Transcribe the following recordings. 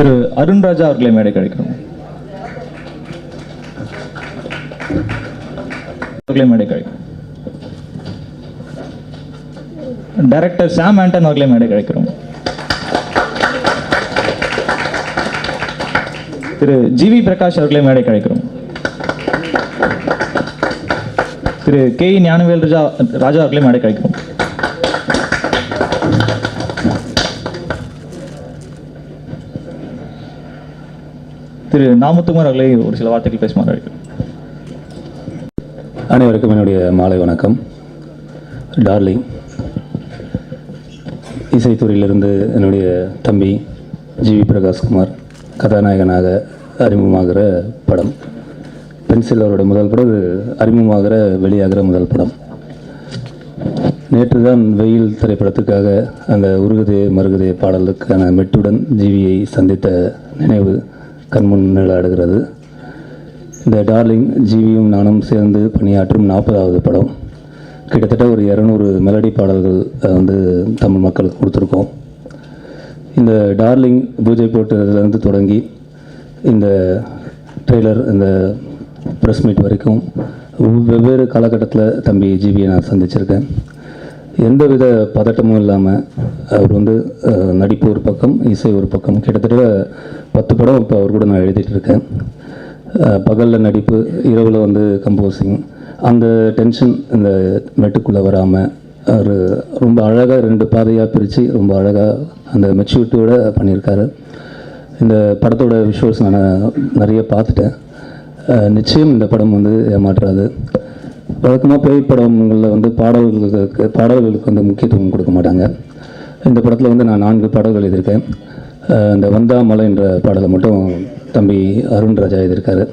திரு அருண்ராஜா அவர்களை மேடை கழிக்கிறோம். மேடை கழிக்கிறோம். டைரக்டர் சாம் ஆண்டன் அவர்களை மேடை கழிக்கிறோம். திரு ஜிவி பிரகாஷ் அவர்களை மேடை கழிக்கிறோம். திரு கே ஞானவேல் ராஜா அவர்களை மேடை கழிக்கிறோம். திரு நாமுத்துமார் அவர்களை ஒரு சில வார்த்தைகள் பேசுமாறு அழைக்கிறோம். அனைவருக்கும் என்னுடைய மாலை வணக்கம். டார்லிங் இசைத்துறையிலிருந்து என்னுடைய தம்பி ஜிவி பிரகாஷ்குமார் கதாநாயகனாக அறிமுகமாகிற படம். பென்சில் அவரோட முதல் படம், அறிமுகமாகிற வெளியாகிற முதல் படம். நேற்று தான் வெயில் திரைப்படத்துக்காக அந்த உருகுதே மருகுதே பாடலுக்கான மெட்டுடன் ஜிவியை சந்தித்த நினைவு கண்முன் நிழலாடுகிறது. இந்த டார்லிங் ஜிவியும் நானும் சேர்ந்து பணியாற்றும் 40வது படம். கிட்டத்தட்ட ஒரு 200 மெலடி பாடல்கள் தமிழ் மக்களுக்கு கொடுத்துருக்கோம். இந்த டார்லிங் பூஜை போட்டதுலேருந்து தொடங்கி இந்த ட்ரெய்லர், இந்த ப்ரெஸ் மீட் வரைக்கும் வெவ்வேறு காலகட்டத்தில் தம்பி ஜிவியை நான் சந்திச்சிருக்கேன். எந்தவித பதட்டமும் இல்லாமல் அவர் நடிப்பு ஒரு பக்கம், இசை ஒரு பக்கம், கிட்டத்தட்ட 10 படம் இப்போ அவர் கூட நான் எழுதிட்டு இருக்கேன். பகலில் நடிப்பு, இரவில் கம்போசிங், அந்த டென்ஷன் இந்த மெட்டுக்குள்ளே வராமல் அவர் ரொம்ப அழகாக 2 பாதையாக பிரித்து ரொம்ப அழகாக அந்த மெச்சூரிட்டியோடு பண்ணியிருக்காரு. இந்த படத்தோட விஷுவல்ஸ் நான் நிறைய பார்த்துட்டேன். நிச்சயம் இந்த படம் ஏமாற்றாது. வழக்கமாக பேய் படங்களில் பாடல்களுக்கு முக்கியத்துவம் கொடுக்க மாட்டாங்க. இந்த படத்தில் நான் 4 பாடல்கள் எழுதியிருக்கேன். இந்த வந்தா மலை என்ற பாடலை மட்டும் தம்பி அருண்ராஜா எழுதியிருக்காரு.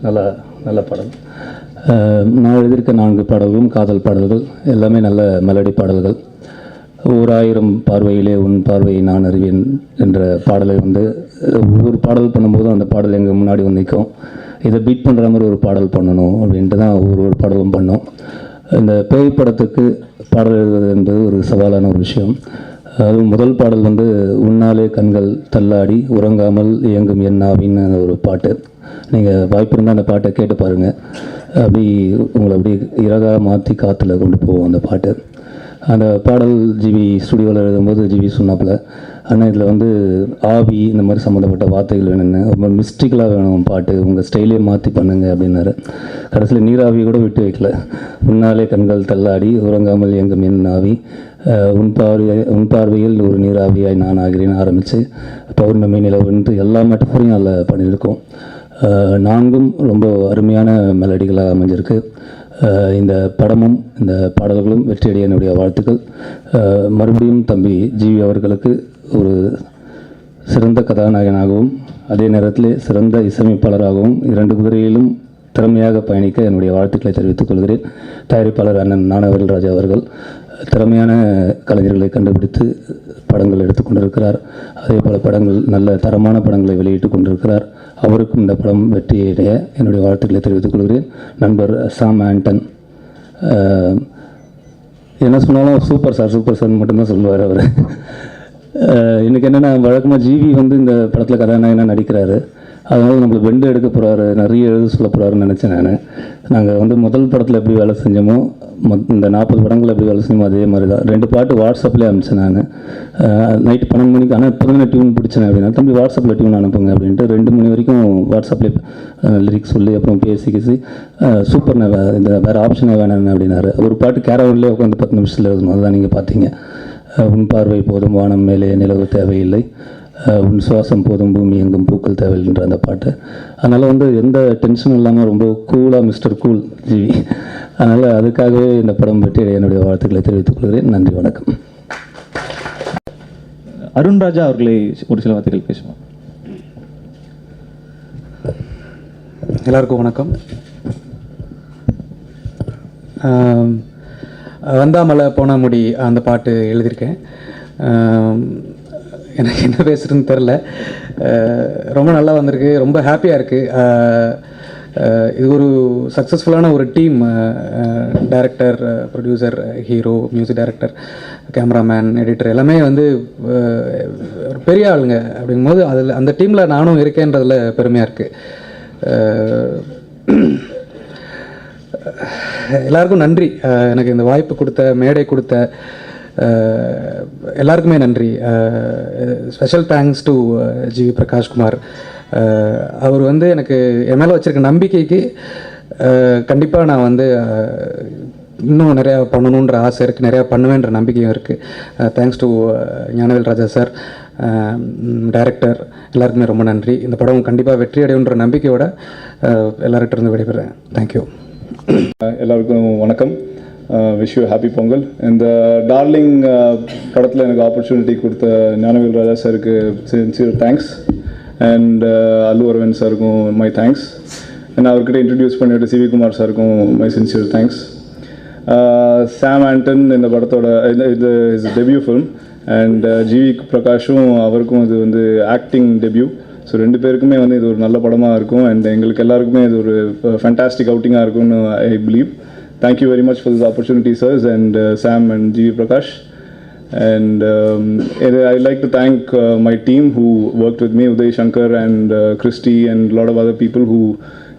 நல்ல பாடல். நான் எழுதியிருக்க 4 பாடல்களும் காதல் பாடல்கள், எல்லாமே நல்ல மெலடி பாடல்கள். 1000 பார்வையிலே உன் பார்வையை நான் அறிவேன் என்ற பாடலை ஒவ்வொரு பாடல் பண்ணும்போதும் அந்த பாடல் எங்கள் முன்னாடி நிற்கும். இதை பீட் பண்ணுற மாதிரி ஒரு பாடல் பண்ணணும் அப்படின்ட்டு தான் ஒவ்வொரு பாடலும் பண்ணோம். இந்த பேய் படத்துக்கு பாடல் எழுதுவது என்பது ஒரு சவாலான ஒரு விஷயம். அதுவும் முதல் பாடல் உன்னாலே கண்கள் தள்ளாடி உறங்காமல் இயங்கும் என்னாவின்னு ஒரு பாட்டு. நீங்கள் வாய்ப்பு இருந்தால் அந்த பாட்டை கேட்டு பாருங்கள். உங்களை இறகாக மாற்றி காற்றுல கொண்டு போவோம் அந்த பாட்டு. அந்த பாடல் ஜிவி ஸ்டுடியோவில் எழுதும்போது ஜிவி சொன்னாப்புல, ஆனால் இதில் ஆவி இந்த மாதிரி சம்மந்தப்பட்ட வார்த்தைகள் வேணும்னு, ரொம்ப மிஸ்டிக்கலாக வேணும் பாட்டு, உங்கள் ஸ்டைலே மாற்றி பண்ணுங்க அப்படின்னாரு. கடைசியில் நீராவி கூட விட்டு வைக்கல. உன்னாலே கண்கள் தள்ளாடி உறங்காமல் எங்கும் என் ஆவி, உன் பார்வையில் ஒரு நீராவியாய் நான் ஆகிறேன் ஆரம்பித்து பௌர்ணமி நிலவுன்ட்டு எல்லா மெட்டஃபரையும் நல்லா பண்ணியிருக்கோம். 4ம் ரொம்ப அருமையான மெலடிகளாக அமைஞ்சிருக்கு. இந்த படமும் இந்த பாடல்களும் வெற்றியடைய என்னுடைய வாழ்த்துக்கள். மறுபடியும் தம்பி ஜிவி அவர்களுக்கு ஒரு சிறந்த கதாநாயகனாகவும் அதே நேரத்தில் சிறந்த இசையமைப்பாளராகவும் 2 குதிரையிலும் திறமையாக பயணிக்க என்னுடைய வாழ்த்துக்களை தெரிவித்துக் கொள்கிறேன். தயாரிப்பாளர் அண்ணன் ஞானவேல் ராஜா அவர்கள் திறமையான கலைஞர்களை கண்டுபிடித்து படங்கள் எடுத்து கொண்டிருக்கிறார். அதே போல் படங்கள் நல்ல தரமான படங்களை வெளியிட்டு கொண்டிருக்கிறார். அவருக்கும் இந்த படம் வெற்றியடைய என்னுடைய வாழ்த்துக்களை தெரிவித்துக் கொள்கிறேன். நண்பர் சாம் ஆண்டன் என்ன சொன்னாலும் சூப்பர் சார் மட்டும்தான் சொல்லுவார் அவர். எனக்கு என்னென்னா, வழக்கமாக ஜிவி இந்த படத்தில் கதாநாயகனாக நடிக்கிறாரு. அதனால் நம்மளுக்கு பெண்டு எடுக்க போகிறாரு, நிறைய எழுத சொல்ல போகிறாருன்னு நினச்சேன் நான். நாங்கள் முதல் படத்தில் எப்படி வேலை செஞ்சோமோ, இந்த 40 படங்கள் எப்படி வேலை செஞ்சோமோ அதே மாதிரி தான். 2 பாட்டு வாட்ஸ்அப்லேயே அனுப்பிச்சேன் நான். நைட்டு 12 மணிக்கு. ஆனால் இப்போ தான் டியூன் பிடிச்சேன் அப்படின்னா, தம்பி வாட்ஸ்அப்பில் டியூன் அனுப்புங்க அப்படின்ட்டு 2 மணி வரைக்கும் வாட்ஸ்அப்லேயே லிரிக்ஸ் சொல்லி அப்புறம் பேசி சூப்பர், இந்த வேறு ஆப்ஷனே வேணான்னு அப்படின்னாரு. ஒரு பாட்டு கேரவன்லேயே உட்காந்து 10 நிமிஷத்தில் எழுதணும். அதுதான் நீங்கள் பார்த்தீங்க. உன் பார்வை போதும் வானம் மேலே நிலவு தேவையில்லை, உன் சுவாசம் போதும் பூமி எங்கும் பூக்கள் தேவையில்லைன்ற அந்த பாட்டு. அதனால் எந்த டென்ஷனும் இல்லாமல் ரொம்ப கூலாக மிஸ்டர் கூல் ஜிவி. அதனால் அதுக்காகவே இந்த படம் பற்றி என்னுடைய வாழ்த்துக்களை தெரிவித்துக் கொள்கிறேன். நன்றி, வணக்கம். அருண்ராஜா அவர்களை ஒரு சில வார்த்தைகள் பேசுவோம். எல்லாருக்கும் வணக்கம். வந்தாமலை போன முடி அந்த பாட்டு எழுதியிருக்கேன். எனக்கு என்ன பேசுகிறதுன்னு தெரில. ரொம்ப நல்லா வந்திருக்கு, ரொம்ப ஹாப்பியாக இருக்குது. இது ஒரு சக்ஸஸ்ஃபுல்லான ஒரு team, director, producer, hero, music director, cameraman, editor எல்லாமே வந்து ஒரு பெரிய ஆளுங்க. அப்படிங்கும்போது அதில் அந்த டீமில் நானும் இருக்கேன்றதில் பெருமையாக இருக்குது. எல்லாருக்கும் நன்றி. எனக்கு இந்த வாய்ப்பு கொடுத்த, மேடை கொடுத்த எல்லாருக்குமே நன்றி. Special thanks to GV Prakashkumar. அவர் வந்து எனக்கு என் மேலே வச்சுருக்க நம்பிக்கைக்கு கண்டிப்பாக நான் வந்து இன்னும் நிறையா பண்ணணுன்ற ஆசை இருக்குது, நிறையா பண்ணுவேன்ற நம்பிக்கையும் இருக்குது. Thanks to Gnanavel Raja sir, director, எல்லாருக்குமே ரொம்ப நன்றி. இந்த படம் கண்டிப்பாக வெற்றி அடையுன்ற நம்பிக்கையோட எல்லார்கிட்ட இருந்து விடைபெறேன். தேங்க்யூ. எல்லாருக்கும் வணக்கம். Wish you happy Pongal. இந்த டார்லிங் படத்தில் எனக்கு ஆப்பர்ச்சுனிட்டி கொடுத்த ஞானவேல் ராஜா சாருக்கு sincere thanks. And Allu Aravind சாருக்கும் மை தேங்க்ஸ். அண்ட் அவர்கிட்ட இன்ட்ரடியூஸ் பண்ணிவிட்டு சிவி குமார் சாருக்கும் my sincere thanks. Sam Anton இந்த படத்தோட இது is debut film. And GV பிரகாஷும் அவருக்கும் இது வந்து ஆக்டிங் டெபியூ. ஸோ ரெண்டு பேருக்குமே வந்து இது ஒரு நல்ல படமாக இருக்கும். அண்ட் எங்களுக்கு எல்லாருக்குமே இது ஒரு ஃபேண்டாஸ்டிக் அவுட்டிங்காக இருக்கும்னு I believe. Thank you very much for this opportunity sirs and Sam and GV Prakash. And I like to thank my team who worked with me, Uday Shankar and Christy and a lot of other people who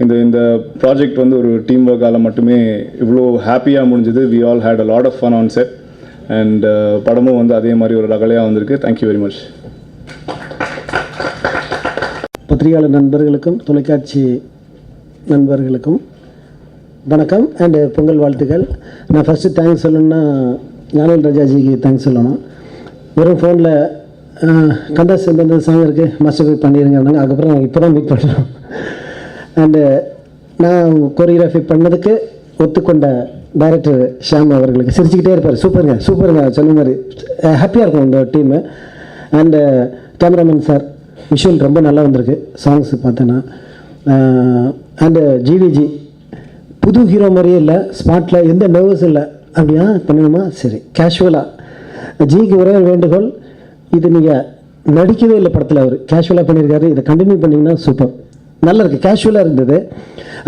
in the project வந்து ஒரு team ஒர்க்கால் மட்டுமே இவ்வளோ ஹாப்பியாக முடிஞ்சது. We all had a lot of fun on set and படமும் வந்து அதே மாதிரி ஒரு ரகலையாக வந்திருக்கு. Thank you very much. பத்திரிகையாளர் நண்பர்களுக்கும் தொலைக்காட்சி நண்பர்களுக்கும் வணக்கம் அண்ட் பொங்கல் வாழ்த்துக்கள். நான் ஃபஸ்ட்டு தேங்க்ஸ் சொல்லணுன்னா ஞானவேல் ராஜாஜிக்கு தேங்க்ஸ் சொல்லணும். வெறும் ஃபோனில் கந்தாஸ் இந்த சாங் இருக்குது மாஸ்டர் போய் பண்ணிடுங்க, அதுக்கப்புறம் நாங்கள் இப்போ தான் மீட் பண்ணுறோம். அண்டு நான் கொரியோகிராஃபி பண்ணதுக்கு ஒத்துக்கொண்ட டைரக்டர் ஷாம் அவர்களுக்கு சிரிச்சுக்கிட்டே இருப்பார். சூப்பருங்க சூப்பருங்க சொன்ன மாதிரி ஹாப்பியாக இருக்கும் இந்த team. And cameraman sir, visual ரொம்ப நல்லா வந்திருக்கு. சாங்ஸ் பார்த்தேன்னா அண்டு ஜிவிஜி புது ஹீரோ மாதிரியே இல்லை, ஸ்பாட்டில் எந்த நர்வஸ் இல்லை. அப்படியா பண்ணணுமா, சரி கேஷுவலாக. ஜிக்கு ஒரே ஒரு வேண்டுகோள், இது நீங்கள் நடிக்கவே இல்லை படத்தில், அவர் கேஷுவலாக பண்ணியிருக்காரு. இதை கண்டினியூ பண்ணிங்கன்னா சூப்பர், நல்லா இருக்குது, கேஷுவலாக இருந்தது.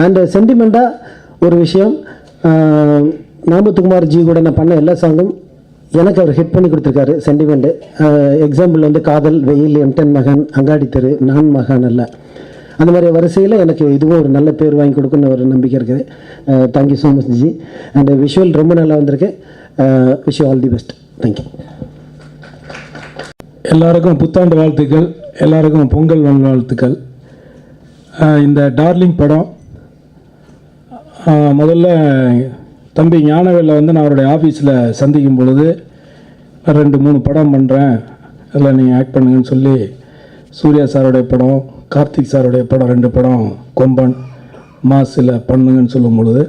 அண்டு சென்டிமெண்ட்டாக ஒரு விஷயம், நாமத்துக்குமார் ஜி கூட நான் பண்ண எல்லா சாங்கும் எனக்கு அவர் ஹிட் பண்ணி கொடுத்துருக்காரு. சென்டிமெண்ட்டு எக்ஸாம்பிள் வந்து காதல், வெயில், எம்டன் மகன், அங்காடி தெரு, நான் மகன் அல்ல, அந்த மாதிரி வரிசையில் எனக்கு இதுவும் ஒரு நல்ல பேர் வாங்கி கொடுக்குன்னு ஒரு நம்பிக்கை இருக்குது. Thank you so much G. And visual ரொம்ப நல்லா வந்திருக்கு. Wish you all the best. Thank you. எல்லாருக்கும் புத்தாண்டு வாழ்த்துக்கள், எல்லாருக்கும் பொங்கல் வாழ்த்துக்கள். இந்த டார்லிங் படம் முதல்ல தம்பி ஞானவேலில் வந்து நான் அவருடைய ஆஃபீஸில் சந்திக்கும் பொழுது 2-3 படம் பண்ணுறேன், அதில் நீங்கள் ஆக்ட் பண்ணுங்கன்னு சொல்லி சூர்யா சாருடைய படம், கார்த்திக் சாருடைய படம் 2 படம் கொம்பன் மாசில் பண்ணுங்கன்னு சொல்லும் பொழுது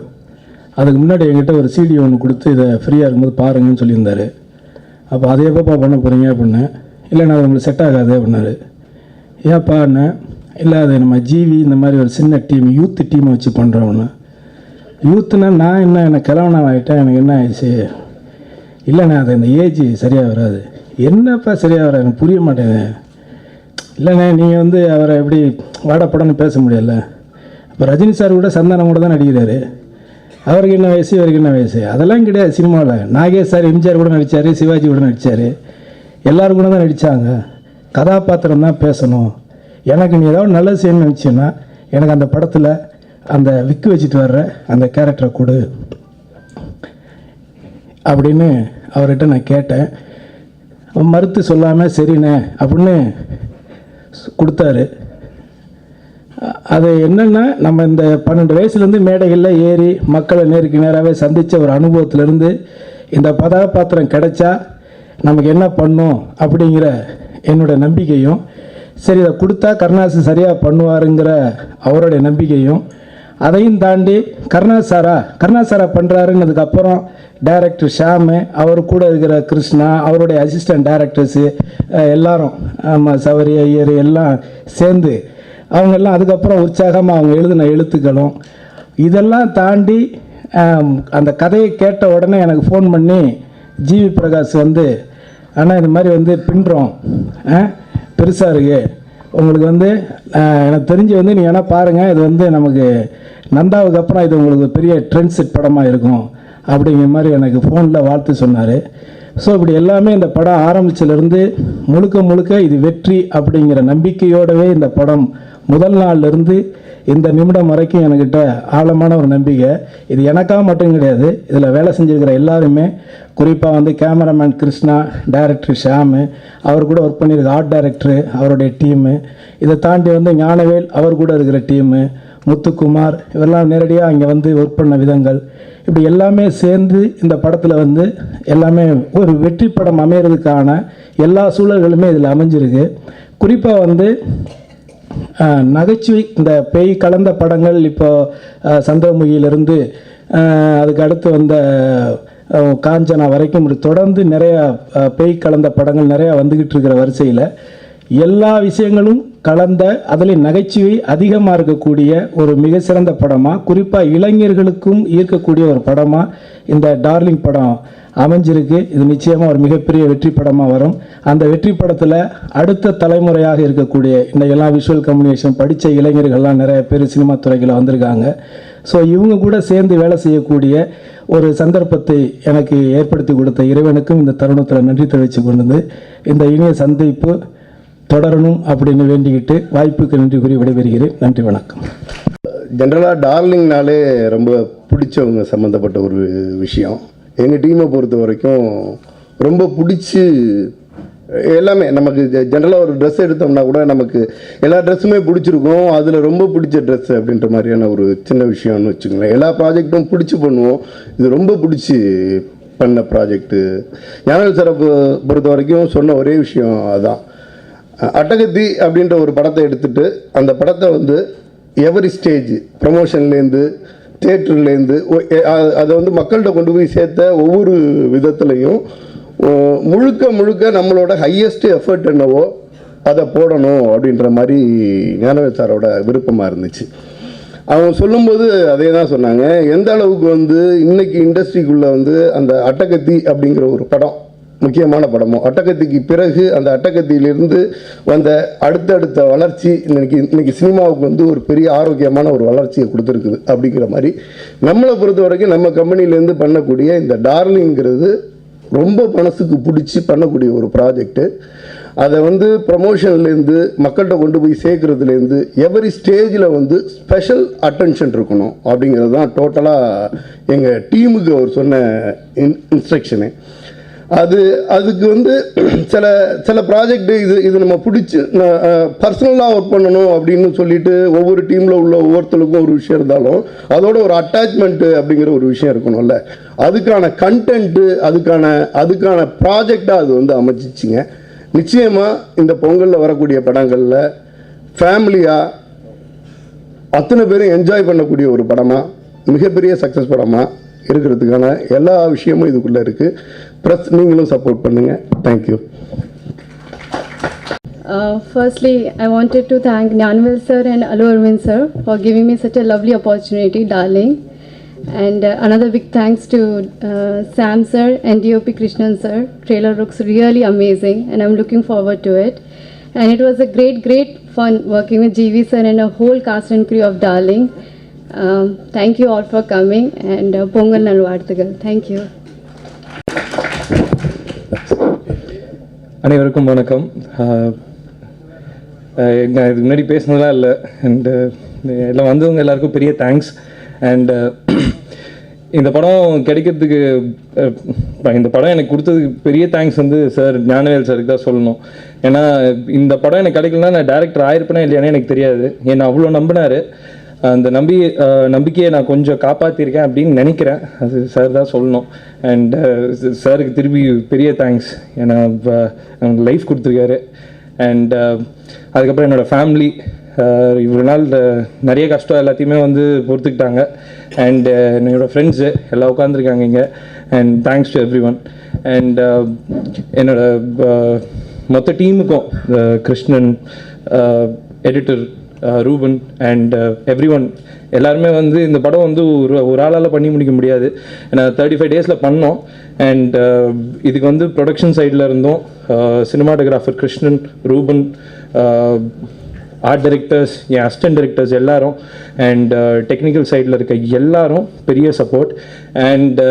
அதுக்கு முன்னாடி என்கிட்ட ஒரு சிடி ஒன்று கொடுத்து இதை ஃப்ரீயாக இருக்கும்போது பாருங்கன்னு சொல்லியிருந்தார். அப்போ அதே எப்பப்பா பண்ண போகிறீங்க அப்படின்னேன். இல்லை நான் உங்களுக்கு செட் ஆகாது அப்படின்னாரு. ஏன்ப்பா என்ன, இல்லை அது நம்ம ஜிவி இந்த மாதிரி ஒரு சின்ன டீம், யூத்து டீமை வச்சு பண்ணுறவொன்னு. யூத்துனா நான் என்ன, எனக்கு கிழவனாக ஆகிட்டேன், எனக்கு என்ன ஆயிடுச்சு. இல்லைண்ணா அது இந்த ஏஜ் சரியாக வராது. என்னப்பா சரியாக வராது, எனக்கு புரிய மாட்டேங்குது. இல்லைண்ணே நீங்கள் வந்து அவரை எப்படி வாடா படம்னு பேச முடியல. இப்போ ரஜினி சார் கூட சந்தானம் கூட தான் நடிக்கிறாரு, அவருக்கு என்ன வயசு இவருக்கு என்ன வயசு, அதெல்லாம் கிடையாது சினிமாவில். நாகேஷ் சார் எம்ஜிஆர் கூட நடித்தார், சிவாஜி கூட நடித்தார், எல்லோரும் கூட தான் நடித்தாங்க. கதாபாத்திரம் தான் பேசணும். எனக்கு நீ ஏதாவது நல்லது செய்யணும்னு நினச்சின்னா எனக்கு அந்த படத்தில் அந்த விக்கு வச்சுட்டு வர்ற அந்த கேரக்டரை கொடு அப்படின்னு அவர்கிட்ட நான் கேட்டேன். மறுத்து சொல்லாமல் சரிண்ணே அப்படின்னு கொடுத்தாரு. அது என்னென்னா, நம்ம இந்த 12 வயசுலேருந்து மேடைகளில் ஏறி மக்களை நேருக்கு நேராகவே சந்தித்த ஒரு அனுபவத்திலேருந்து இந்த கதாபாத்திரம் கிடைச்சா நமக்கு என்ன பண்ணும் அப்படிங்கிற என்னுடைய நம்பிக்கையும், சரி இதை கொடுத்தா கருணாசு சரியாக பண்ணுவாருங்கிற அவருடைய நம்பிக்கையும், அதையும் தாண்டி கருணாஸ் சாரா பண்ணுறாருன்னதுக்கப்புறம் டைரக்டர் ஷாமு, அவர் கூட இருக்கிற கிருஷ்ணா, அவருடைய அசிஸ்டன்ட் டைரக்டர்ஸு எல்லாரும், சவரி ஐயர் எல்லாம் சேர்ந்து அவங்கெல்லாம் அதுக்கப்புறம் உற்சாகமாக அவங்க எழுதின எழுத்துக்களும் இதெல்லாம் தாண்டி அந்த கதையை கேட்ட உடனே எனக்கு ஃபோன் பண்ணி ஜிவி பிரகாஷ் வந்து, ஆனால் இது மாதிரி வந்து பின்னுறோம் பெருசாக இருக்கு உங்களுக்கு வந்து எனக்கு தெரிஞ்சு வந்து நீங்கள் வேணால் பாருங்கள், இது வந்து நமக்கு நந்தாவுக்கு அப்புறம் இது உங்களுக்கு பெரிய ட்ரெண்ட் செட் படமாக இருக்கும் அப்படிங்கிற மாதிரி எனக்கு ஃபோனில் வாழ்த்து சொன்னார். ஸோ இப்படி எல்லாமே இந்த படம் ஆரம்பிச்சிலேருந்து முழுக்க முழுக்க இது வெற்றி அப்படிங்கிற நம்பிக்கையோடவே இந்த படம் முதல் நாள்லேருந்து இந்த நிமிடம் வரைக்கும் என்கிட்ட ஆழமான ஒரு நம்பிக்கை. இது எனக்காக மட்டும் கிடையாது, இதில் வேலை செஞ்சுருக்கிற எல்லாருமே, குறிப்பாக வந்து கேமராமேன் கிருஷ்ணா, டைரக்டர் ஷாமு, அவர் கூட ஒர்க் பண்ணியிருக்க ஆர்ட் டைரக்டரு, அவருடைய டீமு, இதை தாண்டி வந்து ஞானவேல் அவர் கூட இருக்கிற டீமு, முத்துக்குமார், இவரெல்லாம் நேரடியாக இங்கே வந்து ஒர்க் பண்ண விதங்கள், இப்படி எல்லாமே சேர்ந்து இந்த படத்தில் வந்து எல்லாமே ஒரு வெற்றி படம் அமைகிறதுக்கான எல்லா சூழல்களுமே இதில் அமைஞ்சிருக்கு. குறிப்பாக வந்து நகைச்சுவை, இந்த பேய் கலந்த படங்கள் இப்போ சந்திரமுகியிலிருந்து அதுக்கு அடுத்து வந்த காஞ்சனா வரைக்கும் இப்படி தொடர்ந்து நிறையா பேய் கலந்த படங்கள் நிறையா வந்துக்கிட்டு இருக்கிற வரிசையில் எல்லா விஷயங்களும் கலந்த, அதில் நகைச்சுவை அதிகமாக இருக்கக்கூடிய ஒரு மிக சிறந்த படமாக, குறிப்பாக இளைஞர்களுக்கும் ஈர்க்கக்கூடிய ஒரு படமாக இந்த டார்லிங் படம் அமைஞ்சிருக்கு. இது நிச்சயமாக ஒரு மிகப்பெரிய வெற்றி படமாக வரும். அந்த வெற்றி படத்தில் அடுத்த தலைமுறையாக இருக்கக்கூடிய இன்றைக்கெல்லாம் விஷுவல் கம்யூனிகேஷன் படித்த இளைஞர்கள்லாம் நிறைய பேர் சினிமா துறையில் வந்திருக்காங்க. ஸோ இவங்க கூட சேர்ந்து வேலை செய்யக்கூடிய ஒரு சந்தர்ப்பத்தை எனக்கு ஏற்படுத்தி கொடுத்த இறைவனுக்கும் இந்த தருணத்தில் நன்றி தெரிவித்து கொண்டு இந்த இனிய சந்திப்பு தொடரணும் அப்படின்னு வேண்டிக்கிட்டு வாய்ப்புக்கு நன்றி கூறி விடைபெறுகிறேன். நன்றி, வணக்கம். ஜென்ரலாக டார்லிங்னாலே ரொம்ப பிடிச்சவங்க சம்மந்தப்பட்ட ஒரு விஷயம். எங்கள் டீமை பொறுத்த வரைக்கும் ரொம்ப பிடிச்சி எல்லாமே நமக்கு ஜென்ரலாக ஒரு ட்ரெஸ் எடுத்தோம்னா கூட நமக்கு எல்லா ட்ரெஸ்ஸுமே பிடிச்சிருக்கும். அதில் ரொம்ப பிடிச்ச ட்ரெஸ் அப்படின்ற மாதிரியான ஒரு சின்ன விஷயம்னு வச்சுக்கோங்களேன். எல்லா ப்ராஜெக்டும் பிடிச்சி பண்ணுவோம், இது ரொம்ப பிடிச்சி பண்ண ப்ராஜெக்ட்டு. ஞானவேல் சாரை பொறுத்த வரைக்கும் சொன்ன ஒரே விஷயம் அதுதான். அட்டகத்தி அப்படின்ற ஒரு படத்தை எடுத்துகிட்டு அந்த படத்தை வந்து எவரி ஸ்டேஜ் ப்ரமோஷன்லேருந்து தியேட்டர்லேருந்து அதை வந்து மக்கள்கிட்ட கொண்டு போய் சேர்த்த ஒவ்வொரு விதத்துலையும் முழுக்க முழுக்க நம்மளோட ஹையஸ்ட் எஃபர்ட் என்னவோ அதை போடணும் அப்படின்ற மாதிரி ஞானவேல் சாரோட விருப்பமாக இருந்துச்சு. அவங்க சொல்லும்போது அதே தான் சொன்னாங்க. எந்த அளவுக்கு வந்து இன்றைக்கி இண்டஸ்ட்ரிக்குள்ளே வந்து அந்த அட்டகத்தி அப்படிங்கிற ஒரு படம் முக்கியமான படமோ, அட்டகத்திக்கு பிறகு அந்த அட்டகத்தியிலிருந்து வந்த அடுத்தடுத்த வளர்ச்சி இன்னைக்கு சினிமாவுக்கு வந்து ஒரு பெரிய ஆரோக்கியமான ஒரு வளர்ச்சியை கொடுத்துருக்குது. அப்படிங்கிற மாதிரி நம்மளை பொறுத்த வரைக்கும் நம்ம கம்பெனிலேருந்து பண்ணக்கூடிய இந்த டார்லிங்கிறது ரொம்ப மனசுக்கு பிடிச்சி பண்ணக்கூடிய ஒரு ப்ராஜெக்ட்டு. அதை வந்து ப்ரமோஷன்லேருந்து மக்கள்கிட்ட கொண்டு போய் சேர்க்குறதுலேருந்து எவரி ஸ்டேஜில் வந்து ஸ்பெஷல் அட்டென்ஷன் இருக்கணும் அப்படிங்கிறது தான் டோட்டலாக எங்கள் டீமுக்கு அவர் சொன்ன இன்ஸ்ட்ரக்ஷனு. அதுக்கு வந்து சில ப்ராஜெக்ட்டு இது நம்ம பிடிச்சி பர்சனலாக ஒர்க் பண்ணணும் அப்படின்னு சொல்லிட்டு ஒவ்வொரு டீமில் உள்ள ஒவ்வொருத்தருக்கும் ஒரு விஷயம் இருந்தாலும் அதோட ஒரு அட்டாச்மெண்ட்டு அப்படிங்கிற ஒரு விஷயம் இருக்கணும்ல. அதுக்கான கண்டென்ட்டு அதுக்கான ப்ராஜெக்டாக அது வந்து அமைச்சிச்சிங்க. நிச்சயமாக இந்த பொங்கலில் வரக்கூடிய படங்களில் ஃபேமிலியாக அத்தனை பேரும் என்ஜாய் பண்ணக்கூடிய ஒரு படமாக, மிகப்பெரிய சக்ஸஸ் படமாக இருக்கிறதுக்கான எல்லா விஷயமும் இதுக்குள்ளே இருக்குது. ப்ளஸ் நீங்களும் சப்போர்ட் பண்ணுங்கள். Thank you. Firstly, I wanted to thank Gnanavel sir and Allu Arvind sir for giving me such a lovely opportunity, darling. And another big thanks to Sam sir and DOP Krishnan sir. Trailer looks really amazing and I'm looking forward to it. And it was a great fun working with GV sir and a whole cast and crew of Darling. Thank you all for coming and Pongal Nalvarthugal. Thank you. அனைவருக்கும் வணக்கம். நான் இதுக்கு முன்னாடி பேசினதெல்லாம் இல்லை. And எல்லாம் வந்தவங்க எல்லாருக்கும் பெரிய தேங்க்ஸ். அண்டு இந்த படம் கிடைக்கிறதுக்கு இந்த படம் எனக்கு கொடுத்ததுக்கு பெரிய தேங்க்ஸ் வந்து சார் ஞானவேல் சாருக்கு தான் சொல்லணும். ஏன்னா இந்த படம் எனக்கு கிடைக்கலன்னா நான் டேரக்டர் ஆயிருப்பேனா இல்லையானே எனக்கு தெரியாது. ஏன்னா அவ்வளோ நம்பினார். அந்த நம்பிக்கையை நான் கொஞ்சம் காப்பாற்றிருக்கேன் அப்படின்னு நினைக்கிறேன். அது சார் தான் சொல்லணும். அண்ட் சாருக்கு திருப்பி பெரிய தேங்க்ஸ். ஏன்னா எனக்கு லைஃப் கொடுத்துருக்காரு. அண்ட் அதுக்கப்புறம் என்னோடய ஃபேமிலி இவ்வளோ நாள் நிறைய கஷ்டம் எல்லாத்தையுமே வந்து பொறுத்துக்கிட்டாங்க. அண்ட் என்னோடய ஃப்ரெண்ட்ஸு எல்லாம் உட்காந்துருக்காங்க இங்கே. And thanks to everyone. And என்னோடய மொத்த டீமுக்கும் Krishnan, editor Ruban and everyone எல்லாருமே வந்து இந்த படம் வந்து ஒரு ஆளால் பண்ணி முடிக்க முடியாது. ஏன்னா 35 டேஸில் பண்ணோம். அண்ட் இதுக்கு வந்து ப்ரொடக்ஷன் சைடில் இருந்தோம். Cinematographer Krishnan, Ruban, art directors, என் அசிஸ்டன்ட் டைரக்டர்ஸ் எல்லாரும், அண்ட் டெக்னிக்கல் சைடில் இருக்க எல்லாரும் பெரிய சப்போர்ட். அண்ட்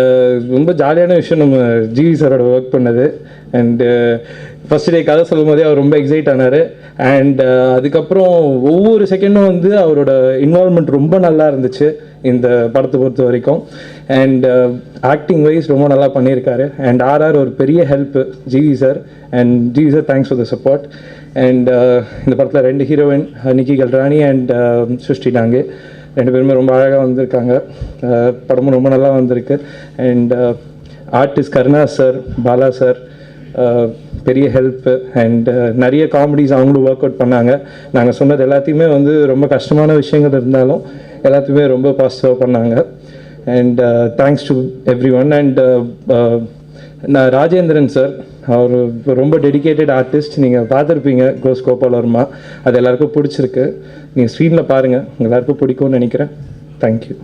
ரொம்ப ஜாலியான விஷயம் நம்ம ஜிவி சாரோட ஒர்க் பண்ணது. அண்டு ஃபஸ்ட் டே கதை சொல்லும் போதே அவர் ரொம்ப எக்ஸைட் ஆனார். அண்ட் அதுக்கப்புறம் ஒவ்வொரு செகண்டும் வந்து அவரோட இன்வால்மெண்ட் ரொம்ப நல்லா இருந்துச்சு இந்த படத்தை பொறுத்த வரைக்கும். அண்ட் ஆக்டிங் வைஸ் ரொம்ப நல்லா பண்ணியிருக்காரு. அண்ட் ஆர்ஆர் ஒரு பெரிய help GV sir. And GV sir thanks for the support. And இந்த படத்தில் 2 ஹீரோயின் நிக்கி கல்ராணி அண்ட் சுஷ்டி டாங்கே 2 பேருமே ரொம்ப அழகாக வந்திருக்காங்க. படமும் ரொம்ப நல்லா வந்திருக்கு. And artist Karuna sir, Bala sir பெரிய ஹெல்ப்பு. அண்ட் நிறைய காமெடிஸ் அவங்களும் ஒர்க் அவுட் பண்ணாங்க. நாங்கள் சொன்னது எல்லாத்தையுமே வந்து ரொம்ப கஷ்டமான விஷயங்கள் இருந்தாலும் எல்லாத்தையுமே ரொம்ப பாசிட்டிவாக பண்ணாங்க. And thanks to everyone. And நான் ராஜேந்திரன் சார், அவர் ரொம்ப டெடிக்கேட்டட் ஆர்டிஸ்ட். நீங்கள் பார்த்துருப்பீங்க கோஸ் கோபால் வர்மா, அது எல்லாருக்கும் பிடிச்சிருக்கு. நீங்கள் ஸ்க்ரீனில் பாருங்கள், எல்லாருக்கும் பிடிக்கும்னு நினைக்கிறேன். தேங்க்யூ.